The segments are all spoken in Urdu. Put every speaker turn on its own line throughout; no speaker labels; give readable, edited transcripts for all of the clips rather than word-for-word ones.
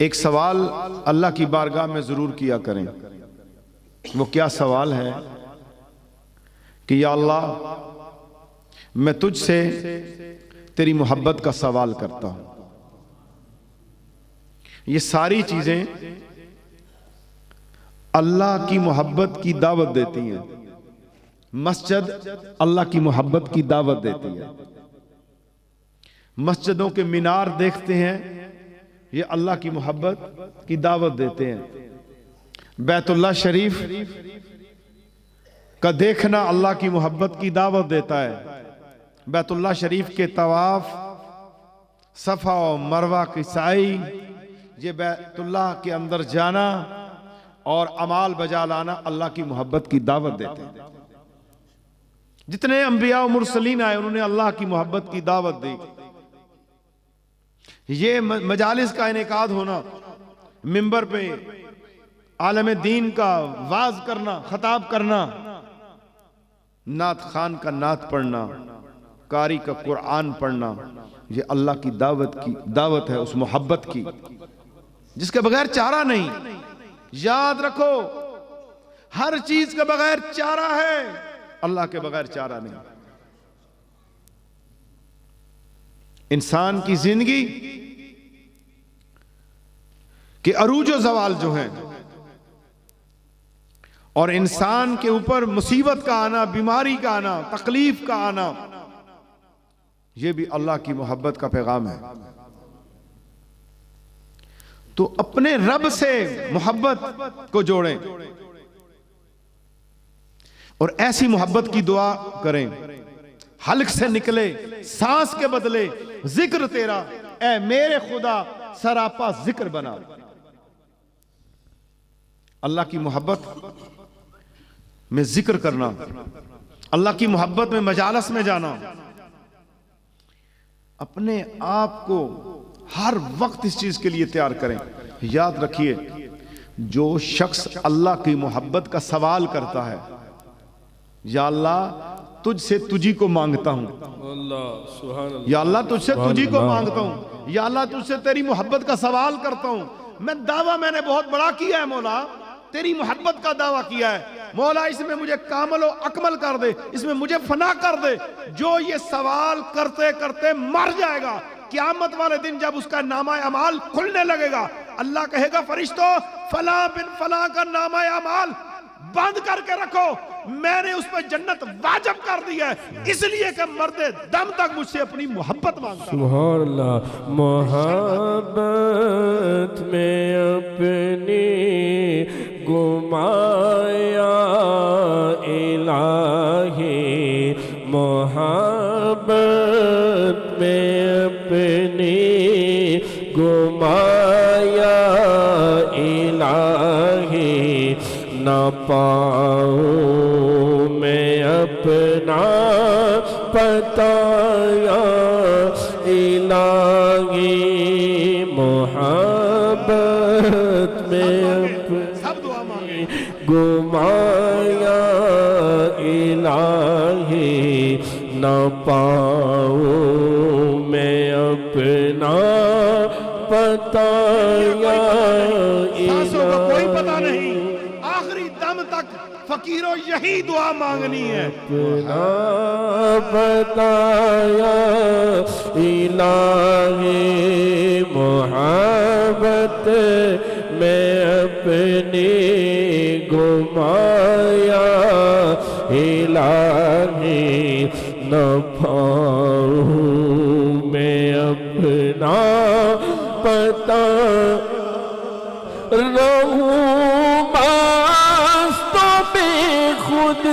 ایک سوال اللہ کی بارگاہ میں ضرور کیا کریں. وہ کیا سوال ہے کہ یا اللہ میں تجھ سے تیری محبت کا سوال کرتا ہوں. یہ ساری چیزیں اللہ کی محبت کی دعوت دیتی ہیں. مسجد اللہ کی محبت کی دعوت دیتی ہے. مسجدوں کے مینار دیکھتے ہیں، یہ اللہ کی محبت کی دعوت دیتے ہیں. بیت اللہ شریف کا دیکھنا اللہ کی محبت کی دعوت دیتا ہے. بیت اللہ شریف کے طواف، صفا و مروہ کی سعی، یہ بیت اللہ کے اندر جانا اور اعمال بجا لانا اللہ کی محبت کی دعوت دیتے ہیں. جتنے انبیاء و مرسلین آئے انہوں نے اللہ کی محبت کی دعوت دی. یہ مجالس کا انعقاد ہونا، منبر پہ عالم دین کا واعظ کرنا، خطاب کرنا، نعت خان کا نعت پڑھنا، قاری کا قرآن پڑھنا، یہ اللہ کی دعوت ہے، اس محبت کی جس کے بغیر چارہ نہیں. یاد رکھو ہر چیز کے بغیر چارہ ہے، اللہ کے بغیر چارہ نہیں. انسان کی زندگی کے عروج و زوال جو ہیں اور انسان کے اوپر مصیبت کا آنا، بیماری کا آنا، تکلیف کا آنا، یہ بھی اللہ کی محبت کا پیغام ہے. تو اپنے رب سے محبت کو جوڑیں اور ایسی محبت کی دعا کریں حلق سے نکلے سانس کے بدلے ذکر تیرا اے میرے خدا سراپا ذکر بنا. اللہ کی محبت میں ذکر کرنا، اللہ کی محبت میں مجالس میں جانا، اپنے آپ کو ہر وقت اس چیز کے لیے تیار کریں. یاد رکھیے جو شخص اللہ کی محبت کا سوال کرتا ہے، یا اللہ تجھ سے تجھی کو مانگتا ہوں، یا اللہ تجھ سے تجھی کو مانگتا ہوں، یا اللہ تجھ سے تیری محبت کا سوال کرتا ہوں. دعویٰ میں نے بہت بڑا کیا ہے مولا، تیری محبت کا دعویٰ کیا ہے مولا، اس میں مجھے کامل و اکمل کر دے، اس میں مجھے فنا کر دے. جو یہ سوال کرتے کرتے مر جائے گا، قیامت والے دن جب اس کا نامہ اعمال کھلنے لگے گا، اللہ کہے گا فرشتوں فلاں بن فلاں کا نامہ اعمال بند کر کے رکھو، میں نے اس پہ جنت واجب کر دی ہے، اس لیے کہ مرد دم تک مجھ سے اپنی محبت مانگتا. سبحان اللہ.
محبت میں اپنی گمایا الہی، محبت میں اپنی گمایا الہی، نہ پاؤں میں اپنا پتایا الہی، محبت میں اپنی گمایا الہی، نہ پاؤں میں اپنا پتایا
کوئی پتہ نہیں، آخری دم تک فقیروں یہی دعا مانگنی ہے.
اپنا بتایا الہی، محبت میں اپنی گمایا الہی، نہ پاؤں میں اپنا پتا رہوں خود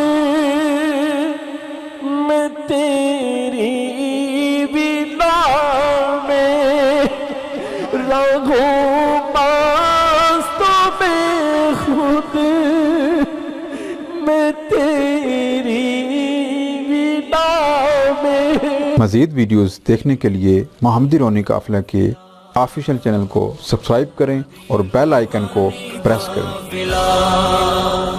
میں تیری بنا میں رہوں باستوں میں خود میں تیری بنا میں.
مزید ویڈیوز دیکھنے کے لیے محمدی رونی قافلہ کے آفیشیل چینل کو سبسکرائب کریں اور بیل آئیکن کو پریس کریں.